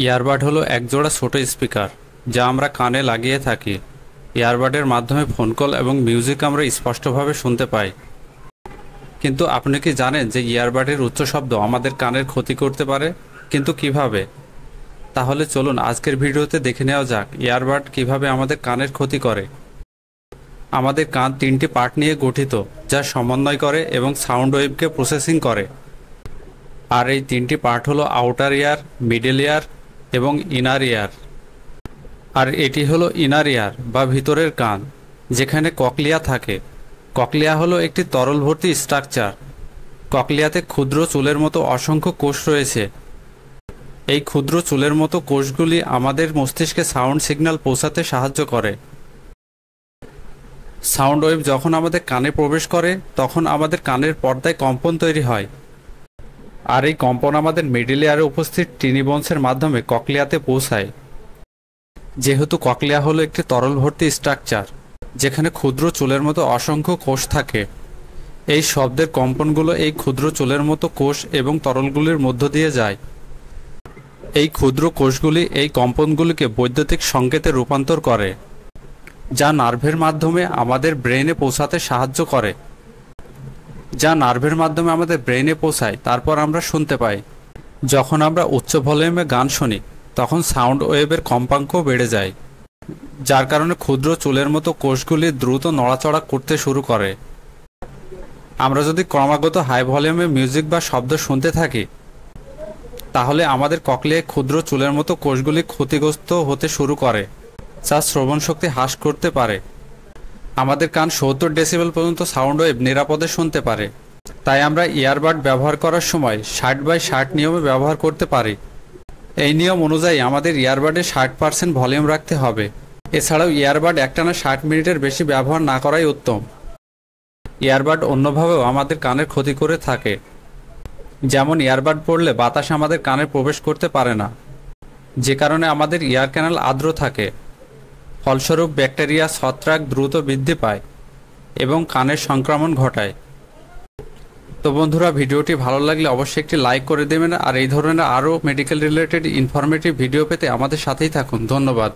Earbud হলো একজোড়া ছোট স্পিকার যা আমরা কানে লাগিয়ে থাকি। ইয়ারবাডের মাধ্যমে ফোন কল এবং মিউজিক আমরা স্পষ্টভাবে শুনতে পাই। কিন্তু আপনি কি জানেন যে ইয়ারবাডের উচ্চ শব্দ আমাদের কানের ক্ষতি করতে পারে? কিন্তু কিভাবে? তাহলে চলুন আজকের ভিডিওতে দেখে নেওয়া যাক ইয়ারবাড কিভাবে আমাদের কানের ক্ষতি করে। আমাদের কান তিনটি পার্ট নিয়ে গঠিত, যা সমন্বয় করে এবং সাউন্ড ওয়েভকে প্রসেসিং করে। আর এই তিনটি পার্ট হলো আউটার ইয়ার, মিডল ইয়ার এবং ইনার ইয়ার। আর এটি হলো ইনার ইয়ার বা ভিতরের কান, যেখানে ককলিয়া থাকে। ককলিয়া হলো একটি তরল ভর্তি স্ট্রাকচার। ককলিয়াতে ক্ষুদ্র চুলের মতো অসংখ্য কোষ রয়েছে। এই ক্ষুদ্র চুলের মতো কোষগুলি আমাদের মস্তিষ্কে সাউন্ড সিগন্যাল পৌঁছাতে সাহায্য করে। সাউন্ড ওয়েভ যখন আমাদের কানে প্রবেশ করে তখন আমাদের কানের পর্দায় কম্পন তৈরি হয়। আর এই কম্পন আমাদের মিডল ইয়ারে উপস্থিত টিনি বোনসের মাধ্যমে ককলিয়াতে পৌঁছায়। যেহেতু ককলিয়া হলো একটি তরল ভর্তি স্ট্রাকচার, যেখানে ক্ষুদ্র চুলের মতো অসংখ্য কোষ থাকে, এই শব্দের কম্পনগুলো এই ক্ষুদ্র চুলের মতো কোষ এবং তরলগুলির মধ্য দিয়ে যায়। এই ক্ষুদ্র কোষগুলি এই কম্পনগুলিকে বৈদ্যুতিক সংকেতে রূপান্তর করে, যা নার্ভের মাধ্যমে আমাদের ব্রেনে পৌঁছাতে সাহায্য করে। তারপর আমরা শুনতে পাই। যখন আমরা উচ্চ ভলিউমে গান শুনি তখন সাউন্ড ওয়েভের কম্পাঙ্ক বেড়ে যায়, যার কারণে ক্ষুদ্র চুলের মতো কোষগুলি দ্রুত নড়াচড়া করতে শুরু করে। আমরা যদি ক্রমাগত হাই ভলিউমে মিউজিক বা শব্দ শুনতে থাকি, তাহলে আমাদের ককলিয়ায় ক্ষুদ্র চুলের মতো কোষগুলি ক্ষতিগ্রস্ত হতে শুরু করে, যা শ্রবণ শক্তি হ্রাস করতে পারে। আমাদের কান 70 ডেসিবেল পর্যন্ত সাউন্ড ওয়েভ নিরাপদে শুনতে পারে। তাই আমরা ইয়ারবাড ব্যবহার করার সময় 60/60 নিয়মে ব্যবহার করতে পারি। এই নিয়ম অনুযায়ী আমাদের ইয়ারবাডে 60% ভলিউম রাখতে হবে। এছাড়াও ইয়ারবাড একটানা 60 মিনিটের বেশি ব্যবহার না করাই উত্তম। ইয়ারবাড অন্যভাবেও আমাদের কানের ক্ষতি করে থাকে। যেমন ইয়ারবাড পরলে বাতাস আমাদের কানে প্রবেশ করতে পারে না, যে কারণে আমাদের ইয়ার ক্যানাল আর্দ্র থাকে। ফলস্বরূপ ব্যাকটেরিয়া, ছত্রাক দ্রুত বৃদ্ধি পায় এবং কানের সংক্রমণ ঘটায়। তো বন্ধুরা, ভিডিওটি ভালো লাগলে অবশ্যই একটি লাইক করে দেবেন। আর এই ধরনের আরও মেডিকেল রিলেটেড ইনফরমেটিভ ভিডিও পেতে আমাদের সাথেই থাকুন। ধন্যবাদ।